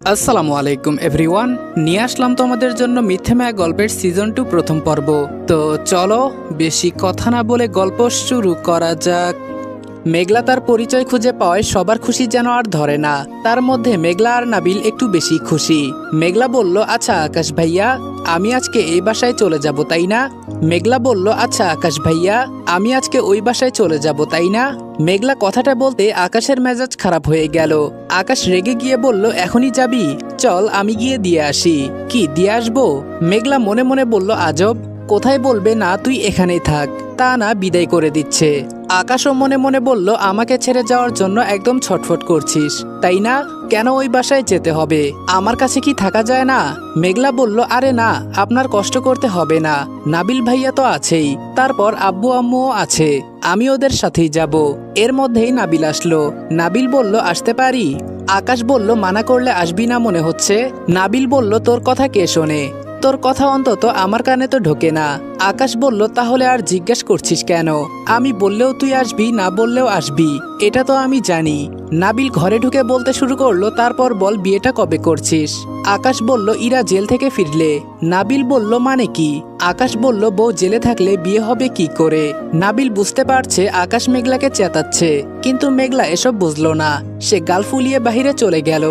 আসসালামু আলাইকুম এভরিওয়ান, নিয়ে আসলাম তোমাদের জন্য মিথ্যে মায়া গল্পের সিজন 2 প্রথম পর্ব। তো চলো বেশি কথা না বলে গল্প শুরু করা যাক। মেঘলা তার পরিচয় খুঁজে পাওয়ায় সবার খুশি যেন আর ধরে না। তার মধ্যে মেঘলা আর নাবিল একটু বেশি খুশি। মেঘলা বলল, আচ্ছা আকাশ ভাইয়া, আমি আজকে এই বাসায় চলে যাব তাই না? মেঘলা বলল, আচ্ছা আকাশ ভাইয়া, আমি আজকে ওই বাসায় চলে যাব তাই না? মেঘলা কথাটা বলতে আকাশের মেজাজ খারাপ হয়ে গেল। আকাশ রেগে গিয়ে বলল, এখনই যাবি? চল আমি গিয়ে দিয়ে আসি। কি দিয়ে আসবো? মেঘলা মনে মনে বলল, আজব, কোথায় বলবে না তুই এখানেই থাক, তা না বিদায় করে দিচ্ছে। আকাশও মনে মনে বলল, আমাকে ছেড়ে যাওয়ার জন্য একদম ছটফট করছিস তাই না? কেন ওই বাসায় যেতে হবে? আমার কাছে কি থাকা যায় না? মেঘলা বলল, আরে না, আপনার কষ্ট করতে হবে না, নাবিল ভাইয়া তো আছেই, তারপর আব্বু আম্মুও আছে, আমি ওদের সাথেই যাব। এর মধ্যেই নাবিল আসলো। নাবিল বলল, আসতে পারি? আকাশ বলল, মানা করলে আসবি না মনে হচ্ছে। নাবিল বলল, তোর কথা কে শোনে? তোর কথা অন্তত আমার কানে তো ঢোকে না। আকাশ বলল, তাহলে আর জিজ্ঞেস করছিস কেন? আমি বললেও তুই আসবি, না বললেও আসবি, এটা তো আমি জানি। নাবিল ঘরে ঢুকে বলতে শুরু করলো, তারপর বল, বিয়েটা কবে করছিস? আকাশ বলল, ইরা জেল থেকে ফিরলে। নাবিল বলল, মানে কি? আকাশ বলল, বউ জেলে থাকলে বিয়ে হবে কি করে? নাবিল বুঝতে পারছে আকাশ মেঘলাকে চেতাচ্ছে, কিন্তু মেঘলা এসব বুঝলো না। সে গাল ফুলিয়ে বাহিরে চলে গেল।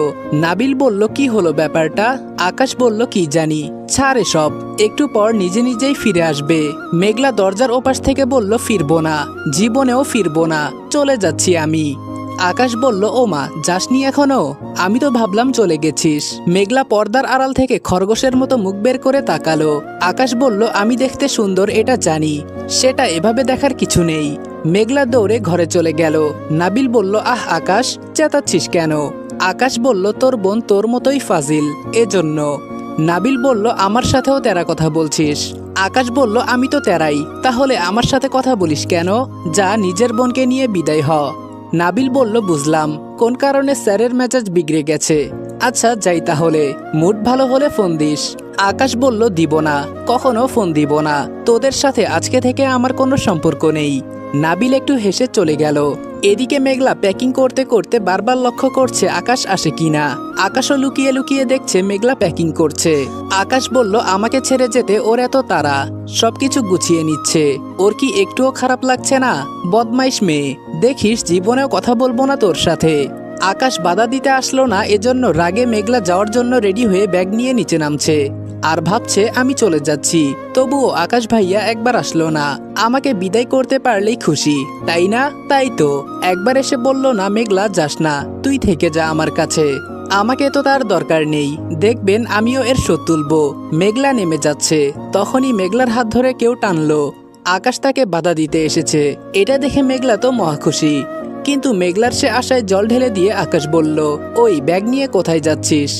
নাবিল বলল, কি হলো ব্যাপারটা? আকাশ বলল, কি জানি, ছাড় এসব, একটু পর নিজে নিজেই ফিরে আসবে। মেঘলা দরজার ওপাশ থেকে বলল, ফিরবো না, জীবনেও ফিরবো না, চলে যাচ্ছি আমি। আকাশ বলল, ও মা, যাসনি এখনো? আমি তো ভাবলাম চলে গেছিস। মেঘলা পর্দার আড়াল থেকে খরগোশের মতো মুখ বের করে তাকালো। আকাশ বলল, আমি দেখতে সুন্দর এটা জানি, সেটা এভাবে দেখার কিছু নেই। মেঘলা দৌড়ে ঘরে চলে গেল। নাবিল বলল, আহ আকাশ, চেতাচ্ছিস কেন? আকাশ বলল, তোর বোন তোর মতোই ফাজিল, এজন্য। নাবিল বলল, আমার সাথেও তেরা কথা বলছিস? আকাশ বলল, আমি তো তেরাই, তাহলে আমার সাথে কথা বলিস কেন? যা নিজের বোনকে নিয়ে বিদায় হ। নাবিল বলল, বুঝলাম কোন কারণে স্যারের মেজাজ বিগড়ে গেছে। আচ্ছা যাই তাহলে, মুড ভালো হলে ফোন দিস। আকাশ বলল, দিব না, কখনো ফোন দিব না, তোদের সাথে আজকে থেকে আমার কোনো সম্পর্ক নেই। নাবিল একটু হেসে চলে গেল। এদিকে মেঘলা প্যাকিং করতে করতে বারবার লক্ষ্য করছে আকাশ আসে কিনা। আকাশও লুকিয়ে লুকিয়ে দেখছে মেঘলা প্যাকিং করছে। আকাশ বলল, আমাকে ছেড়ে যেতে ওর এত তাড়া, সবকিছু গুছিয়ে নিচ্ছে, ওর কি একটুও খারাপ লাগছে না? বদমাইশ মেয়ে, দেখিস জীবনেও কথা বলবো না তোর সাথে। আকাশ বাধা দিতে আসলো না, এজন্য রাগে মেঘলা যাওয়ার জন্য রেডি হয়ে ব্যাগ নিয়ে নিচে নামছে আর ভাবছে আমি চলে যাচ্ছি। তবুও আকাশ ভাইয়া একবার আসলো না, আমাকে বিদায় করতে পারলেই খুশি তাই না? তাই তো একবার এসে বলল না, মেঘলা যাস না, তুই থেকে যা আমার কাছে, আমাকে তো তার দরকার নেই, দেখবেন আমিও এর শোধ তুলবো। মেঘলা নেমে যাচ্ছে, তখনই মেঘলার হাত ধরে কেউ টানলো। আকাশ তাকে বাধা দিতে এসেছে, এটা দেখে মেঘলা তো মহা খুশি। কিন্তু মেঘলার সে আশায় জল ঢেলে দিয়ে আকাশ বলল, ওই ব্যাগ নিয়ে কোথায় যাচ্ছিস?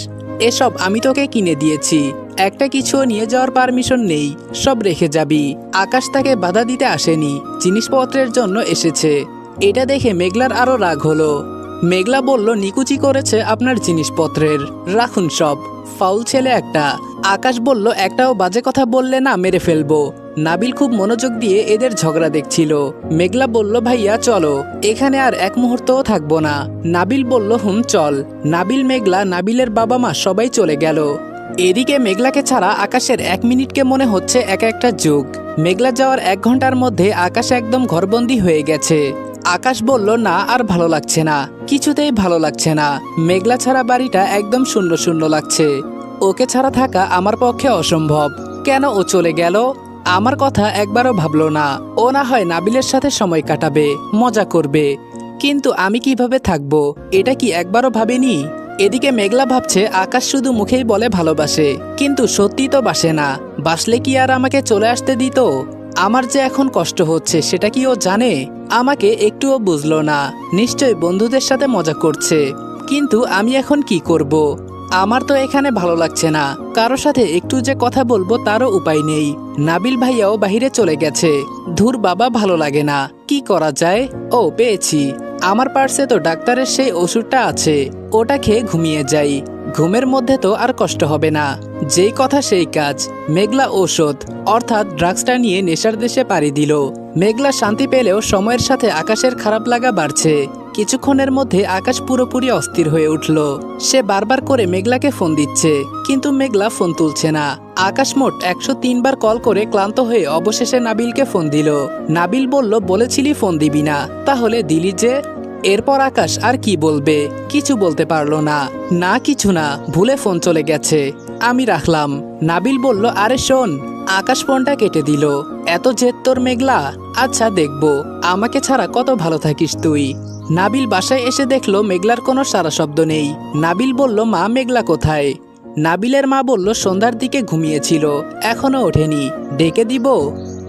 এসব আমি তোকে কিনে দিয়েছি, একটা কিছুও নিয়ে যাওয়ার পারমিশন নেই, সব রেখে যাবি। আকাশ তাকে বাধা দিতে আসেনি, জিনিসপত্রের জন্য এসেছে। এটা দেখে মেঘলার আরো রাগ হলো। মেঘলা বলল, নিকুচি করেছে আপনার জিনিসপত্রের, রাখুন সব, ফাউল ছেলে একটা। আকাশ বলল, একটাও বাজে কথা বললে না মেরে ফেলবো। নাবিল খুব মনোযোগ দিয়ে এদের ঝগড়া দেখছিল। মেঘলা বলল, ভাইয়া চলো, এখানে আর এক মুহূর্তও থাকবো না। নাবিল বলল, চল। নাবিল, মেঘলা, নাবিলের বাবা মা সবাই চলে গেল। এদিকে মেঘলাকে ছাড়া আকাশের 1 মিনিটকে মনে হচ্ছে এক একটা যুগ। মেঘলা যাওয়ার 1 ঘন্টার মধ্যে আকাশ একদম ঘরবন্দি হয়ে গেছে। আকাশ বলল, না আর ভালো লাগছে না, কিছুতেই ভালো লাগছে না, মেঘলা ছাড়া বাড়িটা একদম শূন্য শূন্য লাগছে। ওকে ছাড়া থাকা আমার পক্ষে অসম্ভব। কেন ও চলে গেল? আমার কথা একবারও ভাবলো না। ও না হয় নাবিলের সাথে সময় কাটাবে, মজা করবে, কিন্তু আমি কিভাবে থাকবো এটা কি একবারও ভাবেনি? এদিকে মেঘলা ভাবছে আকাশ শুধু মুখেই বলে ভালোবাসে, কিন্তু সত্যি তো বাসে না, বাসলে কি আর আমাকে চলে আসতে দিত? আমার যে এখন কষ্ট হচ্ছে সেটা কি ও জানে? আমাকে একটুও বুঝলো না, নিশ্চয় বন্ধুদের সাথে মজা করছে, কিন্তু আমি এখন কি করব? আমার তো এখানে ভালো লাগছে না, কারো সাথে একটু যে কথা বলবো তারও উপায় নেই। নাবিল ভাইয়াও বাহিরে চলে গেছে। ধুর বাবা, ভালো লাগে না, কি করা যায়? ও পেয়েছি, আমার পার্সে তো ডাক্তারের সেই ওষুধটা আছে, ওটা খেয়ে ঘুমিয়ে যাই, ঘুমের মধ্যে তো আর কষ্ট হবে না। যেই কথা সেই কাজ, মেঘলা ঔষধ অর্থাৎ ড্রাগসটা নিয়ে নেশার দেশে পাড়ি দিল। মেঘলা শান্তি পেলেও সময়ের সাথে আকাশের খারাপ লাগা বাড়ছে। কিছুক্ষণের মধ্যে আকাশ পুরোপুরি অস্থির হয়ে উঠল। সে বারবার করে মেঘলাকে ফোন দিচ্ছে, কিন্তু মেঘলা ফোন তুলছে না। আকাশ মোট 103 বার কল করে ক্লান্ত হয়ে অবশেষে নাবিলকে ফোন দিল। নাবিল বলল, বলেছিলি ফোন দিবি না, তাহলে দিলি যে? এরপর আকাশ আর কি বলবে, কিছু বলতে পারলো না। না কিছু না, ভুলে ফোন চলে গেছে, আমি রাখলাম। নাবিল বলল, আরে শোন। আকাশ ফোনটা কেটে দিল। এত জেদ তোর মেঘলা? আচ্ছা দেখবো, আমাকে ছাড়া কত ভালো থাকিস তুই। নাবিল বাসায় এসে দেখলো মেঘলার কোনো সারা শব্দ নেই। নাবিল বলল, মা মেঘলা কোথায়? নাবিলের মা বলল, সন্ধ্যার দিকে ঘুমিয়েছিল, এখনো ওঠেনি, ডেকে দিব?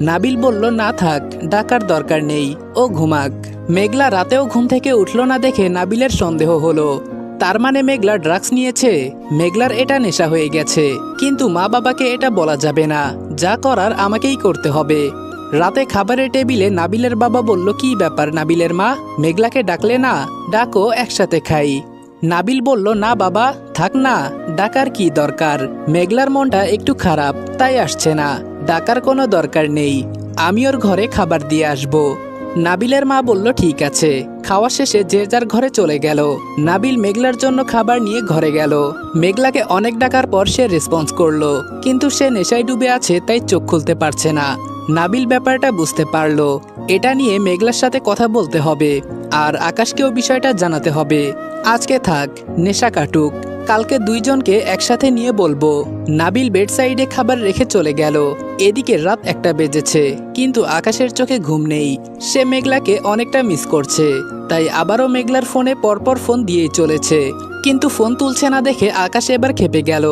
নাবিল বলল, না থাক, ডাকার দরকার নেই, ও ঘুমাক। মেঘলা রাতেও ঘুম থেকে উঠল না দেখে নাবিলের সন্দেহ হলো। তার মানে মেঘলা ড্রাগস নিয়েছে। মেঘলার এটা নেশা হয়ে গেছে, কিন্তু মা বাবাকে এটা বলা যাবে না, যা করার আমাকেই করতে হবে। রাতে খাবারের টেবিলে নাবিলের বাবা বলল, কি ব্যাপার নাবিলের মা, মেঘলাকে ডাকলে না? ডাকো, একসাথে খাই। নাবিল বলল, না বাবা, থাক না, ডাকার কি দরকার, মেঘলার মনটা একটু খারাপ, তাই আসছে না, ডাকার কোনো দরকার নেই, আমি ওর ঘরে খাবার দিয়ে আসবো। নাবিলের মা বলল, ঠিক আছে। খাওয়া শেষে যে যার ঘরে চলে গেল। নাবিল মেঘলার জন্য খাবার নিয়ে ঘরে গেল। মেঘলাকে অনেক ডাকার পর সে রেসপন্স করলো, কিন্তু সে নেশায় ডুবে আছে, তাই চোখ খুলতে পারছে না। নাবিল ব্যাপারটা বুঝতে পারলো। এটা নিয়ে মেঘলার সাথে কথা বলতে হবে, আর আকাশকেও বিষয়টা জানাতে হবে। আজকে থাক, নেশা কাটুক, কালকে দুইজনকে একসাথে নিয়ে বলবো। নাবিল বেড সাইডে খাবার রেখে চলে গেল। এদিকে রাত 1টা বেজেছে, কিন্তু আকাশের চোখে ঘুম নেই। সে মেঘলাকে অনেকটা মিস করছে, তাই আবারও মেঘলার ফোনে পরপর ফোন দিয়েই চলেছে, কিন্তু ফোন তুলছে না দেখে আকাশ এবার খেপে গেল।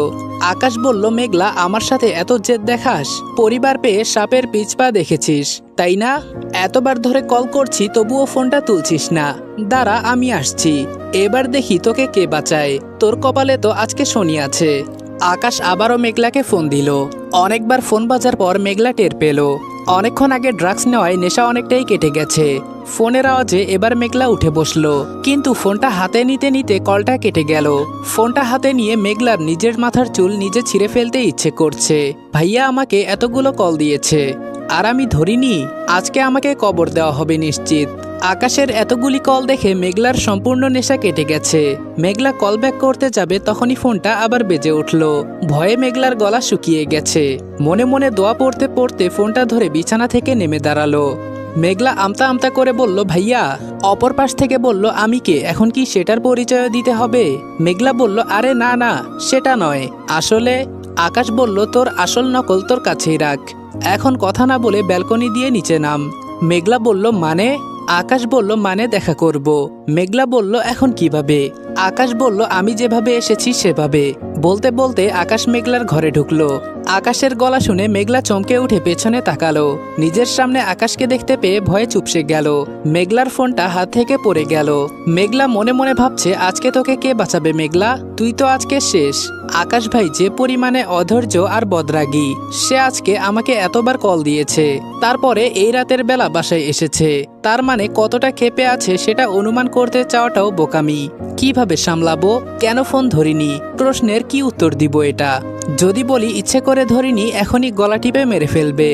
আকাশ বলল, মেঘলা, আমার সাথে এত জেদ দেখাস? পরিবার পেয়ে সাপের পিছপা দেখেছিস, তাই না? এতবার ধরে কল করছি, তবুও ফোনটা তুলছিস না। দাঁড়া, আমি আসছি, এবার দেখি তোকে কে বাঁচায়, তোর কপালে তো আজকে শনি আছে। আকাশ আবারও মেঘলাকে ফোন দিল। অনেকবার ফোন বাজার পর মেঘলা টের পেল অনেকক্ষণ আগে ড্রাগস নেওয়ায় নেশা অনেকটাই কেটে গেছে। ফোনের আওয়াজে এবার মেঘলা উঠে বসলো, কিন্তু ফোনটা হাতে নিতে নিতে কলটা কেটে গেল। ফোনটা হাতে নিয়ে মেঘলার নিজের মাথার চুল নিজে ছিঁড়ে ফেলতে ইচ্ছে করছে। ভাইয়া আমাকে এতগুলো কল দিয়েছে, আর আমি ধরিনি, আজকে আমাকে কবর দেওয়া হবে নিশ্চিত। আকাশের এতগুলি কল দেখে মেঘলার সম্পূর্ণ নেশা কেটে গেছে। মেঘলা কল ব্যাক করতে যাবে, তখনই ফোনটা আবার বেজে উঠল। ভয়ে মেঘলার গলা শুকিয়ে গেছে। মনে মনে দোয়া পড়তে পড়তে ফোনটা ধরে বিছানা থেকে নেমে দাঁড়ালো। মেঘলা আমতা আমতা করে বলল, ভাইয়া। অপর পাশ থেকে বলল, আমি কে, এখন কি সেটার পরিচয় দিতে হবে? মেঘলা বলল, আরে না না, সেটা নয়, আসলে। আকাশ বলল, তোর আসল নকল তোর কাছেই রাখ, এখন কথা না বলে ব্যালকনি দিয়ে নিচে নাম। মেঘলা বলল, মানে? আকাশ বলল, মানে দেখা করব। মেঘলা বলল, এখন কিভাবে? আকাশ বলল, আমি যেভাবে এসেছি সেভাবে। বলতে বলতে আকাশ মেঘলার ঘরে ঢুকলো। আকাশের গলা শুনে মেঘলা চমকে উঠে পেছনে তাকালো। নিজের সামনে আকাশকে দেখতে পেয়ে ভয়ে চুপসে গেল। মেঘলার ফোনটা হাত থেকে পড়ে গেল। মেঘলা মনে মনে ভাবছে, আজকে তোকে কে বাঁচাবে মেঘলা, তুই তো আজকে শেষ। আকাশ ভাই যে পরিমাণে অধৈর্য আর বদরাগী, সে আজকে আমাকে এতবার কল দিয়েছে, তারপরে এই রাতের বেলা বাসায় এসেছে, তার মানে কতটা ক্ষেপে আছে সেটা অনুমান করতে চাওয়াটাও বোকামি। কিভাবে সামলাবো? কেন ফোন ধরিনি? প্রশ্নের কি উত্তর দিব এটা? যদি বলি ইচ্ছে করে ধরিনি, এখনই গলা টিপে মেরে ফেলবে।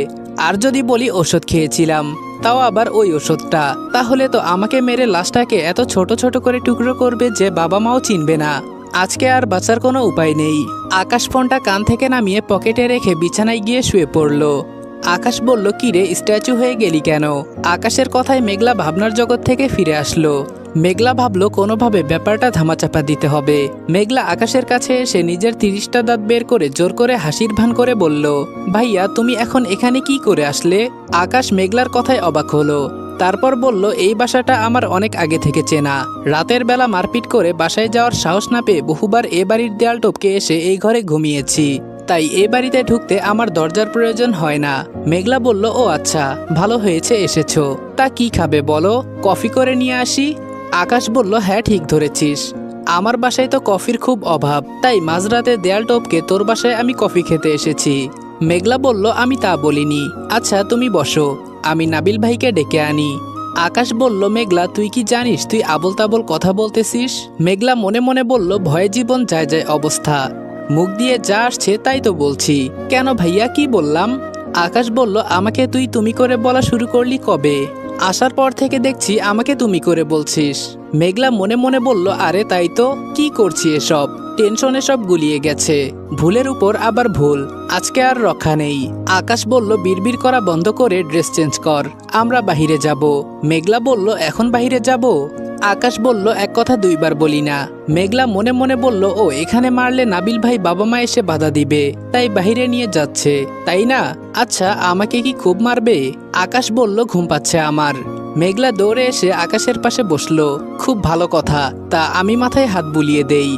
আর যদি বলি ওষুধ খেয়েছিলাম, তাও আবার ওই ওষুধটা, তাহলে তো আমাকে মেরে লাশটাকে এত ছোট ছোট করে টুকরো করবে যে বাবা মাও চিনবে না। আজকে আর বাঁচার কোনো উপায় নেই। আকাশ ফোনটা কান থেকে নামিয়ে পকেটে রেখে বিছানায় গিয়ে শুয়ে পড়ল। আকাশ বলল, কিরে, স্ট্যাচু হয়ে গেলি কেন? আকাশের কথায় মেঘলা ভাবনার জগৎ থেকে ফিরে আসলো। মেঘলা ভাবলো কোনোভাবে ব্যাপারটা ধামাচাপা দিতে হবে। মেঘলা আকাশের কাছে এসে নিজের 30টা দাঁত বের করে জোর করে হাসির ভান করে বলল, ভাইয়া তুমি এখন এখানে কি করে আসলে? আকাশ মেঘলার কথায় অবাক হলো। তারপর বলল, এই বাসাটা আমার অনেক আগে থেকে চেনা। রাতের বেলা মারপিট করে বাসায় যাওয়ার সাহস না পেয়ে বহুবার এ বাড়ির দেয়াল টপকে এসে এই ঘরে ঘুমিয়েছি, তাই এ বাড়িতে ঢুকতে আমার দরজার প্রয়োজন হয় না। মেঘলা বলল, ও আচ্ছা, ভালো হয়েছে এসেছো। তা কি খাবে বলো, কফি করে নিয়ে আসি? আকাশ বলল, হ্যাঁ ঠিক ধরেছিস, আমার বাসায় তো কফির খুব অভাব, তাই মাঝরাতে দেয়াল টপকে তোর বাসায় আমি কফি খেতে এসেছি। মেঘলা বলল, আমি তা বলিনি। আচ্ছা তুমি বসো, আমি নাবিল ভাইকে ডেকে আনি। আকাশ বলল, মেঘলা তুই কি জানিস তুই আবল তাবল কথা বলতেছিস? মেঘলা মনে মনে বলল, ভয়ে জীবন যায় যায় অবস্থা, মুখ দিয়ে যা আসছে তাই তো বলছি। কেন ভাইয়া, কি বললাম? আকাশ বলল, আমাকে তুই তুমি করে বলা শুরু করলি কবে? আসার পর থেকে দেখছি আমাকে তুমি করে বলছিস। মেঘলা মনে মনে বলল, আরে তাই তো, কি করছি এসব, টেনশনে সব গুলিয়ে গেছে, ভুলের উপর আবার ভুল, আজকে আর রক্ষা নেই। আকাশ বলল, বিড়বিড় করা বন্ধ করে ড্রেস চেঞ্জ কর, আমরা বাহিরে যাব। মেঘলা বলল, এখন বাহিরে যাব? আকাশ বলল, এক কথা দুইবার বলি না। মেঘলা মনে মনে বলল, ও এখানে মারলে নাবিল ভাই বাবা মা এসে বাধা দিবে, তাই বাহিরে নিয়ে যাচ্ছে, তাই না? আচ্ছা, আমাকে কি খুব মারবে? আকাশ বলল, ঘুম পাচ্ছে আমার। মেঘলা দৌড়ে এসে আকাশের পাশে বসলো। খুব ভালো কথা, তা আমি মাথায় হাত বুলিয়ে দেই।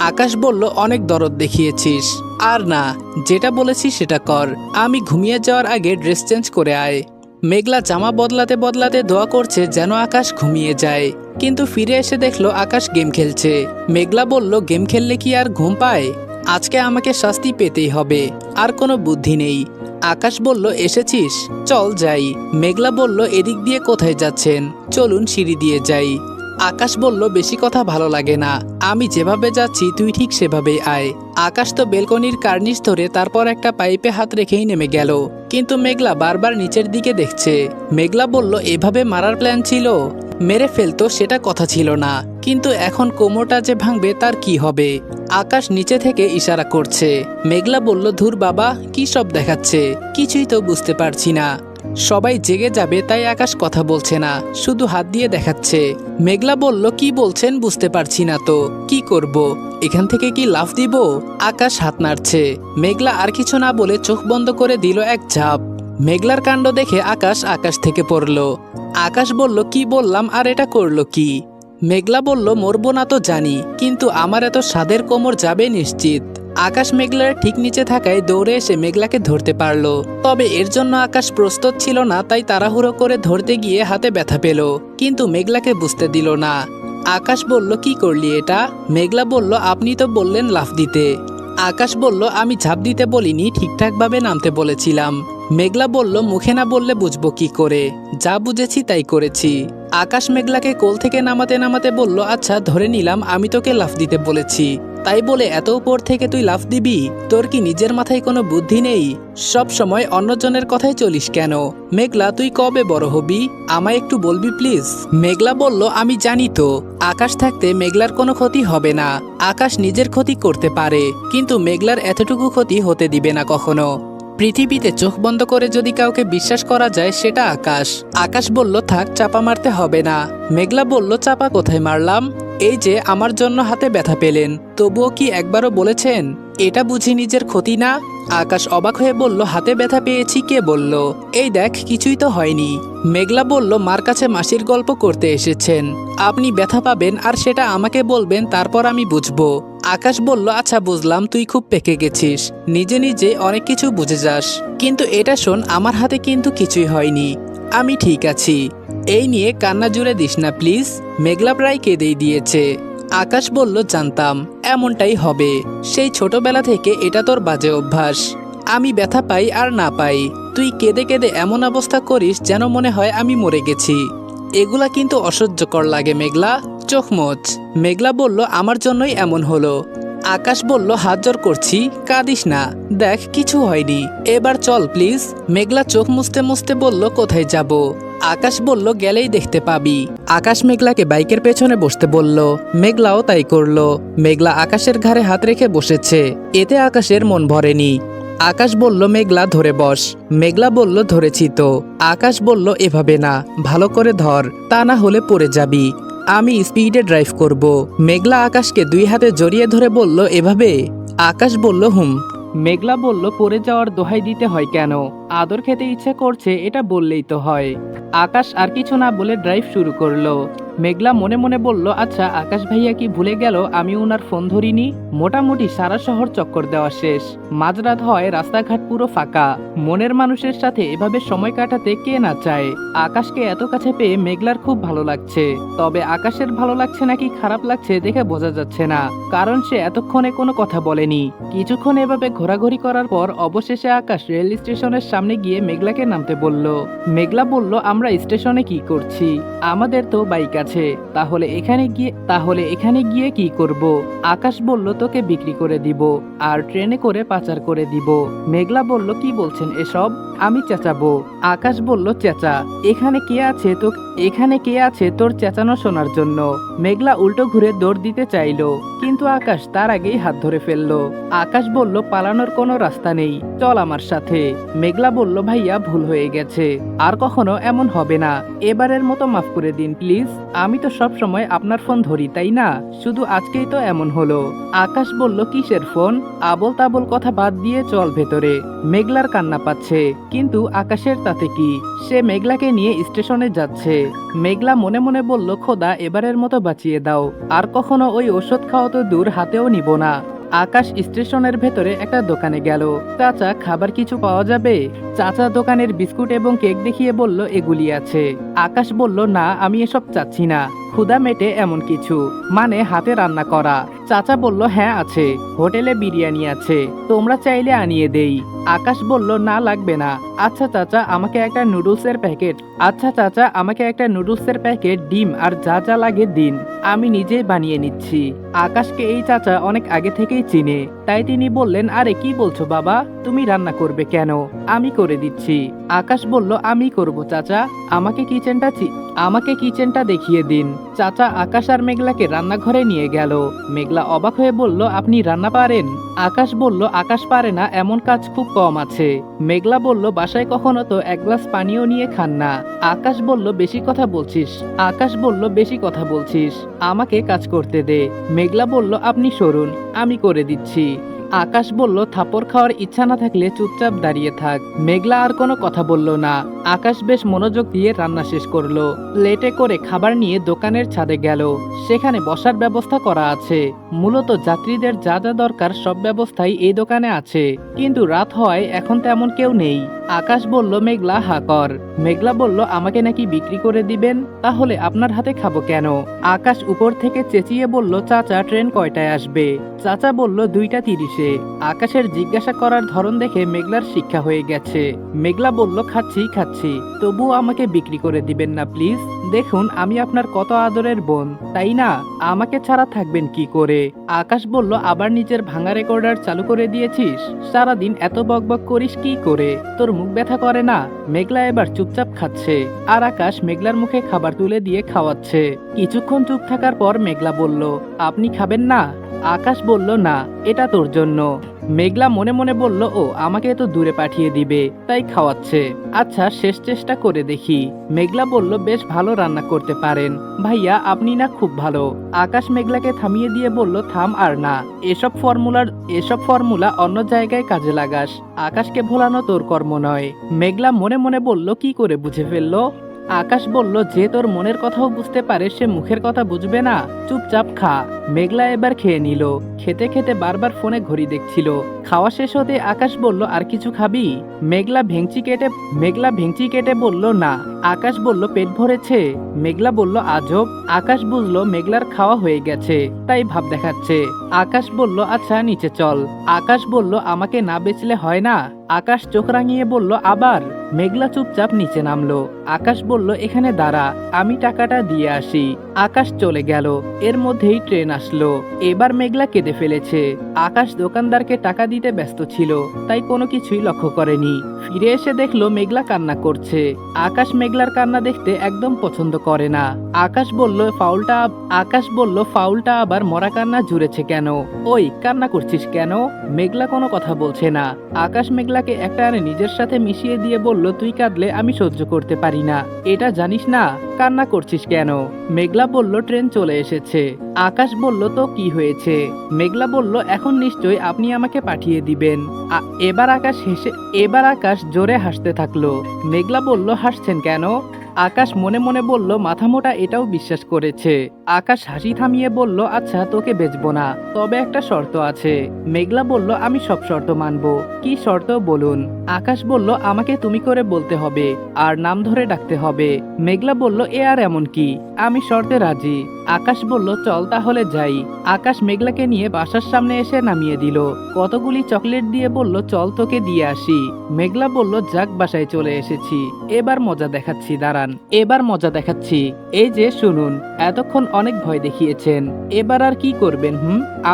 আকাশ বলল, অনেক দরদ দেখিয়েছিস, আর না, যেটা বলেছি সেটা কর, আমি ঘুমিয়ে যাওয়ার আগে ড্রেস চেঞ্জ করে আয়। মেঘলা জামা বদলাতে বদলাতে দোয়া করছে যেন আকাশ ঘুমিয়ে যায়, কিন্তু ফিরে এসে দেখলো আকাশ গেম খেলছে। মেঘলা বলল, গেম খেললে কি আর ঘুম পায়? আজকে আমাকে শাস্তি পেতেই হবে, আর কোনো বুদ্ধি নেই। আকাশ বলল, এসেছিস, চল যাই। মেঘলা বলল, এদিক দিয়ে কোথায় যাচ্ছেন? চলুন সিঁড়ি দিয়ে যাই। আকাশ বলল, বেশি কথা ভালো লাগে না, আমি যেভাবে যাচ্ছি তুই ঠিক সেভাবেই আয়। আকাশ তো বেলকনির কার্নিশ ধরে তারপর একটা পাইপে হাত রেখেই নেমে গেল, কিন্তু মেঘলা বারবার নিচের দিকে দেখছে। মেঘলা বলল, এভাবে মারার প্ল্যান ছিল? মেরে ফেলতো সেটা কথা ছিল না, কিন্তু এখন কোমরটা যে ভাঙবে তার কি হবে? আকাশ নিচে থেকে ইশারা করছে। মেঘলা বলল, ধুর বাবা, কি সব দেখাচ্ছে, কিছুই তো বুঝতে পারছি না। সবাই জেগে যাবে তাই আকাশ কথা বলছে না, শুধু হাত দিয়ে দেখাচ্ছে। মেঘলা বলল, কি বলছেন বুঝতে পারছি না তো, কি করব, এখান থেকে কি লাফ দিব? আকাশ হাত নাড়ছে। মেঘলা আর কিছু না বলে চোখ বন্ধ করে দিল এক ঝাঁপ। মেঘলার কাণ্ড দেখে আকাশ থেকে পড়ল। আকাশ বলল, কি বললাম আর এটা করলো কি? মেঘলা বলল, মরবো না তো জানি, কিন্তু আমার এত স্বাদের কোমর যাবে নিশ্চিত। আকাশ মেঘলার ঠিক নিচে থাকায় দৌড়ে এসে মেঘলাকে ধরতে পারল, তবে এর জন্য আকাশ প্রস্তুত ছিল না, তাই তাড়াহুড়ো করে ধরতে গিয়ে হাতে ব্যথা পেল, কিন্তু মেঘলাকে বুঝতে দিল না। আকাশ বলল, কি করলি এটা? মেঘলা বলল, আপনি তো বললেন লাফ দিতে। আকাশ বলল, আমি ঝাঁপ দিতে বলিনি, ঠিকঠাকভাবে নামতে বলেছিলাম। মেঘলা বলল, মুখে না বললে বুঝবো কি করে, যা বুঝেছি তাই করেছি। আকাশ মেঘলাকে কোল থেকে নামাতে নামাতে বলল, আচ্ছা ধরে নিলাম আমি তোকে লাফ দিতে বলেছি, তাই বলে এত উপর থেকে তুই লাফ দিবি? তোর কি নিজের মাথায় কোনো বুদ্ধি নেই? সব সময় অন্যজনের কথাই চলিস কেন? মেঘলা, তুই কবে বড় হবি, আমায় একটু বলবি প্লিজ? মেঘলা বলল, আমি জানি তো, আকাশ থাকতে মেঘলার কোনো ক্ষতি হবে না, আকাশ নিজের ক্ষতি করতে পারে, কিন্তু মেঘলার এতটুকু ক্ষতি হতে দিবে না কখনো। পৃথিবীতে চোখ বন্ধ করে যদি কাউকে বিশ্বাস করা যায় সেটা আকাশ। আকাশ বলল, থাক, চাপা মারতে হবে না। মেঘলা বলল, চাপা কোথায় মারলাম? এই যে আমার জন্য হাতে ব্যথা পেলেন, তবুও কি একবারও বলেছেন এটা বুঝি নিজের ক্ষতি না? আকাশ অবাক হয়ে বলল, হাতে ব্যথা পেয়েছি কে বলল? এই দেখ, কিছুই তো হয়নি। মেঘলা বলল, মার কাছে মাসির গল্প করতে এসেছেন, আপনি ব্যথা পাবেন আর সেটা আমাকে বলবেন, তারপর আমি বুঝবো। আকাশ বলল, আচ্ছা বুঝলাম, তুই খুব পেকে গেছিস, নিজে নিজে অনেক কিছু বুঝে যাস, কিন্তু এটা শোন, আমার হাতে কিন্তু কিছুই হয়নি, আমি ঠিক আছি। এই নিয়ে কান্না জুড়ে দিস না প্লিজ। মেঘলা প্রায় কেঁদেই দিয়েছে। আকাশ বলল, জানতাম এমনটাই হবে, সেই ছোটবেলা থেকে এটা তোর বাজে অভ্যাস, আমি ব্যথা পাই আর না পাই, তুই কেঁদে কেঁদে এমন অবস্থা করিস যেন মনে হয় আমি মরে গেছি, এগুলা কিন্তু অসহ্যকর লাগে মেঘলা, চোখ মোচ। মেঘলা বলল, আমার জন্যই এমন হলো। আকাশ বলল, হাত জোর করছি, কাঁদিস না, দেখ কিছু হয়নি, এবার চল প্লিজ। মেঘলা চোখ মুছতে মুছতে বলল, কোথায় যাব? আকাশ বলল, গেলেই দেখতে পাবি। আকাশ মেঘলাকে বাইকের পেছনে বসতে বলল, মেঘলাও তাই করলো। মেঘলা আকাশের ঘাড়ে হাত রেখে বসেছে, এতে আকাশের মন ভরেনি। আকাশ বলল, মেঘলা ধরে বস। মেঘলা বলল, ধরেছি তো। আকাশ বলল, এভাবে না, ভালো করে ধর, তা না হলে পড়ে যাবি, আমি স্পিডে ড্রাইভ করব। মেঘলা আকাশকে দুই হাতে জড়িয়ে ধরে বলল, এভাবে? আকাশ বলল, হুম। মেঘলা বলল, পড়ে যাওয়ার দোহাই দিতে হয় কেন, আদর খেতে ইচ্ছে করছে এটা বললেই তো হয়। আকাশ আর কিছু না বলে ড্রাইভ শুরু করলো। মেঘলা মনে মনে বলল, আচ্ছা আকাশ ভাইয়া কি ভুলে গেল আমি ওনার ফোন ধরিনি? মোটামুটি সারা শহর চক্কর দেওয়া শেষ, মাঝরাত হয়, রাস্তাঘাট পুরো ফাঁকা, মনের মানুষের সাথে এভাবে সময় কাটাতে কে না চায়। আকাশকে এত কাছে পেয়ে মেঘলার খুব ভালো লাগছে, তবে আকাশের ভালো লাগছে নাকি খারাপ লাগছে দেখে বোঝা যাচ্ছে না, কারণ সে এতক্ষণে কোনো কথা বলেনি। কিছুক্ষণ এভাবে ঘোরাঘুরি করার পর অবশেষে আকাশ রেল স্টেশনের সামনে গিয়ে মেঘলাকে নামতে বলল। মেঘলা বলল, আমরা স্টেশনে কি করছি, আমাদের তো বাইক আছে, তাহলে এখানে গিয়ে কি করব? আকাশ বলল তোকে বিক্রি করে দিব আর ট্রেনে করে পাচার করে দিব। মেঘলা বলল কি বলছেন এসব? আমি চেঁচাবো। আকাশ বলল চেঁচা, এখানে কে আছে তোর চেঁচানো শোনার জন্য? মেঘলা উল্টো ঘুরে দৌড় দিতে চাইলো, কিন্তু আকাশ তার আগেই হাত ধরে ফেললো। আকাশ বলল পালানোর কোনো রাস্তা নেই, চল আমার সাথে। মেঘলা বলল ভাইয়া ভুল হয়ে গেছে, আর কখনো এমন হবে না, এবারের মতো মাফ করে দিন প্লিজ। আমি তো সব সময় আপনার ফোন ধরি তাই না, শুধু আজকেই তো এমন হলো। আকাশ বলল কিসের ফোন? আবল তাবল কথা বাদ দিয়ে চল ভেতরে। মেঘলার কান্না পাচ্ছে, কিন্তু আকাশের তাতে কি, সে মেঘলাকে নিয়ে স্টেশনে যাচ্ছে। মেঘলা মনে মনে বলল খোদা এবারের মতো বাঁচিয়ে দাও, আর কখনো ওই ওষুধ খাওয়া তো দূর, হাতেও নিব না। আকাশ স্টেশনের ভেতরে একটা দোকানে গেল। চাচা খাবার কিছু পাওয়া যাবে? চাচা দোকানের বিস্কুট এবং কেক দেখিয়ে বলল এগুলি আছে। আকাশ বলল না, আমি এসব চাচ্ছি না, ক্ষুধা মেটে এমন কিছু, মানে হাতে রান্না করা। চাচা বলল হ্যাঁ আছে, হোটেলে বিরিয়ানি আছে, তোমরা চাইলে আনিয়ে দেই। আকাশ বলল না লাগবে না। আচ্ছা চাচা আমাকে একটা নুডলসের প্যাকেট, ডিম আর যা যা লাগে দিন, আমি নিজেই বানিয়ে নিচ্ছি। আকাশকে এই চাচা অনেক আগে থেকেই চিনে, তাই তিনি বললেন আরে কি বলছো বাবা, তুমি রান্না করবে কেন? আমি করে দিচ্ছি। আকাশ বলল আমি করব চাচা, আমাকে কিচেনটা দেখিয়ে দিন। চাচা আকাশ আর মেঘলাকে রান্নাঘরে নিয়ে গেল। মেঘলা অবাক হয়ে বলল আপনি রান্না পারেন? আকাশ বলল আকাশ পারে না এমন কাজ খুব কম আছে। মেঘলা বলল বাসায় কখনো তো এক গ্লাস পানিও নিয়ে খান না। আকাশ বলল বেশি কথা বলছিস, আমাকে কাজ করতে দে। মেঘলা বলল আপনি সরুন, আমি করে দিচ্ছি। আকাশ বলল থাপ্পড় খাওয়ার ইচ্ছা না থাকলে চুপচাপ দাঁড়িয়ে থাক। মেঘলা আর কোনো কথা বলল না। আকাশ বেশ মনোযোগ দিয়ে রান্না শেষ করলো। প্লেটে করে খাবার নিয়ে দোকানের ছাদে গেল। সেখানে বসার ব্যবস্থা করা আছে, মূলত যাত্রীদের যা যা দরকার সব ব্যবস্থাই এই দোকানে আছে, কিন্তু রাত হওয়ায় এখন তেমন কেউ নেই। আকাশ বলল মেঘলা হা কর। মেঘলা বলল আমাকে নাকি বিক্রি করে দিবেন, তাহলে আপনার হাতে খাবো কেন? আকাশ উপর থেকে চেঁচিয়ে বলল চাচা ট্রেন কয়টায় আসবে? চাচা বলল 2:30-এ। আকাশের জিজ্ঞাসা করার ধরন দেখে মেঘলার শিক্ষা হয়ে গেছে। মেঘলা বলল খাচ্ছি, তবুও আমাকে বিক্রি করে দিবেন না প্লিজ। দেখুন আমি আপনার কত আদরের বোন, তাই না? আমাকে ছাড়া থাকবেন কি করে? আকাশ বলল আবার নিজের ভাঙা রেকর্ডার চালু করে দিয়েছিস, সারাদিন এত বকবক করিস কি করে, তোর মুখ ব্যথা করে না? মেঘলা এবার চুপচাপ খাচ্ছে, আর আকাশ মেঘলার মুখে খাবার তুলে দিয়ে খাওয়াচ্ছে। কিছুক্ষণ চুপ থাকার পর মেঘলা বলল আপনি খাবেন না? আকাশ বলল না, এটা তোর জন্য। মেঘলা মনে মনে বলল ও আমাকে তো দূরে পাঠিয়ে দিবে, তাই খাওয়াচ্ছে। আচ্ছা শেষ চেষ্টা করে দেখি। মেঘলা বলল বেশ ভালো রান্না করতে পারেন ভাইয়া, আপনি না খুব ভালো। আকাশ মেঘলাকে থামিয়ে দিয়ে বলল থাম আর না, এসব ফর্মুলা অন্য জায়গায় কাজে লাগাস, আকাশকে ভোলানো তোর কর্ম নয়। মেঘলা মনে মনে বলল কি করে বুঝে ফেললো? আকাশ বলল যে তোর মনের কথাও বুঝতে পারে সে মুখের কথা বুঝবে না, চুপচাপ খা। মেঘলা এবার খেয়ে নিল। খেতে খেতে বারবার ফোনে ঘড়ি দেখছিল। খাওয়া শেষ হতে আকাশ বলল আর কিছু খাবি? মেঘলা ভেঙচি কেটে বলল না। আকাশ বলল পেট ভরেছে? মেঘলা বলল আজব। আকাশ বুঝলো মেঘলার খাওয়া হয়ে গেছে, তাই ভাব দেখাচ্ছে। আকাশ বলল আচ্ছা নিচে চল। আকাশ বলল আমাকে না বেচলে হয় না? আকাশ চোখ রাঙিয়ে বলল আবার? মেঘলা চুপচাপ নিচে নামলো। আকাশ বলল এখানে দাঁড়া, আমি টাকাটা দিয়ে আসি। আকাশ চলে গেল। এর মধ্যেই ট্রেন আসলো। এবার মেঘলা কেঁদে ফেলেছে। আকাশ দোকানদারকে টাকা দিতে ব্যস্ত ছিল, তাই কোনো কিছুই লক্ষ্য করেনি। ফিরে এসে দেখলো মেঘলা কান্না করছে। আকাশ মেঘলার কান্না দেখতে একদম পছন্দ করে না। আকাশ বলল ফাউলটা আবার মরা কান্না জুড়েছে কেন? ওই কান্না করছিস কেন? মেঘলা কোনো কথা বলছে না। আকাশ মেঘলাকে একটা আনে নিজের সাথে মিশিয়ে দিয়ে বলল তুই কাঁদলে আমি সহ্য করতে পারি না, এটা জানিস না? কান্না করছিস কেন? মেঘলা বলল ট্রেন চলে এসেছে। আকাশ বলল তো কি হয়েছে? মেঘলা বলল এখন নিশ্চয়ই আপনি আমাকে পাঠিয়ে দিবেন। এবার আকাশ জোরে হাসতে থাকলো। মেঘলা বলল হাসছেন কেন? আকাশ মনে মনে বলল মাথা মোটা এটাও বিশ্বাস করেছে। আকাশ হাসি থামিয়ে বলল, আচ্ছা তোকে বেচবো না, তবে একটা শর্ত আছে। মেঘলা বলল, আমি সব শর্ত মানব। কি শর্ত বলুন? আকাশ বলল, আমাকে তুমি করে বলতে হবে আর নাম ধরে ডাকতে হবে। মেঘলা বলল, এ আর এমন কি, আমি শর্তে রাজি। আকাশ বলল, চল তাহলে যাই। আকাশ মেঘলাকে নিয়ে বাসার সামনে এসে নামিয়ে দিল। কতগুলি চকলেট দিয়ে বলল, চল তোকে দিয়ে আসি। মেঘলা বলল, যাক বাসায় চলে এসেছি, এবার মজা দেখাচ্ছি, দাঁড়ান এবার মজা দেখাচ্ছি। এই যে শুনুন, এতক্ষণ অনেক ভয় দেখিয়েছেন, এবার আর কি করবেন?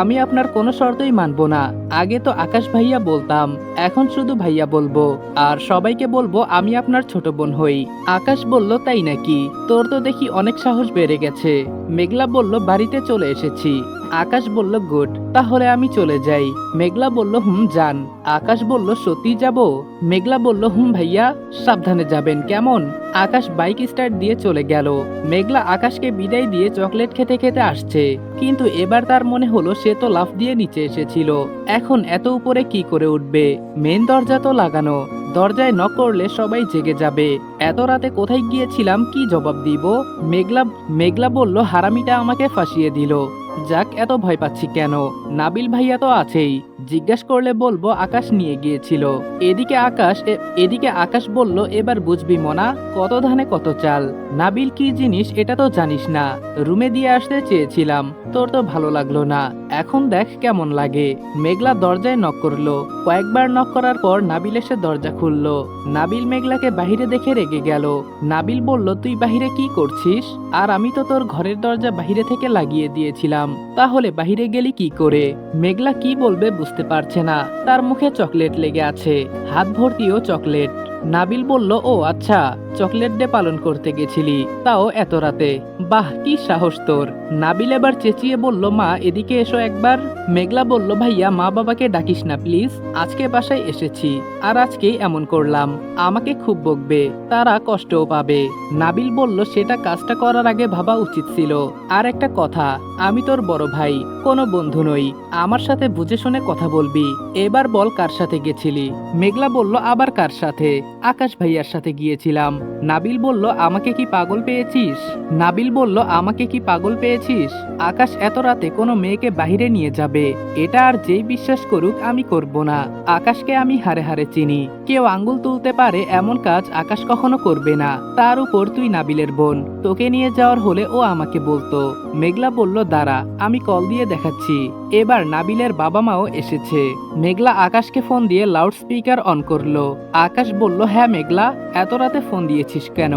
আমি আপনার কোনো শর্তই মানবো না। আগে তো আকাশ ভাইয়া বলতাম, এখন শুধু ভাইয়া বলবো, আর সবাইকে বলবো আমি আপনার ছোট বোন হই। আকাশ বলল, তাই নাকি? তোর তো দেখি অনেক সাহস বেড়ে গেছে। মেঘলা বলল, বাড়িতে চলে এসেছি। আকাশ বলল, গুড, তাহলে আমি চলে যাই। মেঘলা বলল, যান। আকাশ বলল, সত্যি যাব? মেঘলা বলল, ভাইয়া, সাবধানে যাবেন কেমন? আকাশ বাইক স্টার্ট দিয়ে চলে গেল। মেঘলা আকাশকে বিদায় দিয়ে চকলেট খেতে খেতে আসছে, কিন্তু এবার তার মনে হলো সে তো লাফ দিয়ে নিচে এসেছিল, এখন এত উপরে কি করে উঠবে? মেন দরজা তো লাগানো, দরজায় নক করলে সবাই জেগে যাবে। এত রাতে কোথায় গিয়েছিলাম, কি জবাব দিব? মেঘলা মেঘলা বলল, হারামিটা আমাকে ফাঁসিয়ে দিল। যাক, এত ভয় পাচ্ছি কেন? নাবিল ভাইয়া তো আছেই, জিজ্ঞাসা করলে বলবো আকাশ নিয়ে গিয়েছিল। এদিকে আকাশ বলল, এবার বুঝবি মনা, কত ধানে কত চাল। নাবিল কি জিনিস এটা তো জানিস না, রুমে দিয়ে আসতে চেয়েছিলাম, তোর তো ভালো লাগলো না, এখন দেখ কেমন লাগে। মেঘলা দরজায় নক করলো। কয়েকবার নক করার পর নাবিল এসে দরজা খুললো। নাবিল মেঘলাকে বাহিরে দেখে রেগে গেল। নাবিল বলল, তুই বাহিরে কি করছিস? আর আমি তো তোর ঘরের দরজা বাহিরে থেকে লাগিয়ে দিয়েছিলাম, তাহলে বাহিরে গেলি কি করে? মেঘলা কি বলবে বুঝতে পারছে না, তার মুখে চকলেট লেগে আছে, হাত ভর্তিও চকলেট। নাবিল বলল, ও আচ্ছা, চকলেট ডে পালন করতে গেছিলি, তাও এত রাতে, বাহ কি সাহস তোর। নাবিল এবার চেঁচিয়ে বলল, মা এদিকে এসো একবার। মেঘলা বলল, ভাইয়া মা বাবাকে ডাকিস না প্লিজ, আজকে বাসায় এসেছি, আর আজকেই এমন করলাম, আমাকে খুব বকবে, তারা কষ্টও পাবে। নাবিল বলল, সেটা কাজটা করার আগে ভাবা উচিত ছিল। আর একটা কথা, আমি তোর বড় ভাই, কোনো বন্ধু নই, আমার সাথে বুঝে শুনে কথা বলবি। এবার বল কার সাথে গেছিলি? মেঘলা বলল, আবার কার সাথে? আকাশ ভাইয়ার সাথে গিয়েছিলাম। নাবিল বলল, আমাকে কি পাগল পেয়েছিস? নাবিল বলল, আমাকে কি পাগল পেয়েছিস? আকাশ এত রাতে কোনো মেয়েকে বাহিরে নিয়ে যাবে, এটা আর যেই বিশ্বাস করুক আমি করব না। আকাশকে আমি হারে হারে চিনি, কেউ আঙ্গুল তুলতে পারে এমন কাজ আকাশ কখনো করবে না। তার উপর তুই নাবিলের বোন, তোকে নিয়ে যাওয়ার হলে ও আমাকে বলতো। মেঘলা বলল, দাঁড়া আমি কল দিয়ে দেখাচ্ছি। এবার নাবিলের বাবা মাও এসেছে। মেঘলা আকাশকে ফোন দিয়ে লাউড স্পিকার অন করলো। আকাশ বলল, হ্যাঁ মেঘলা, এত রাতে ফোন দিয়েছিস কেন?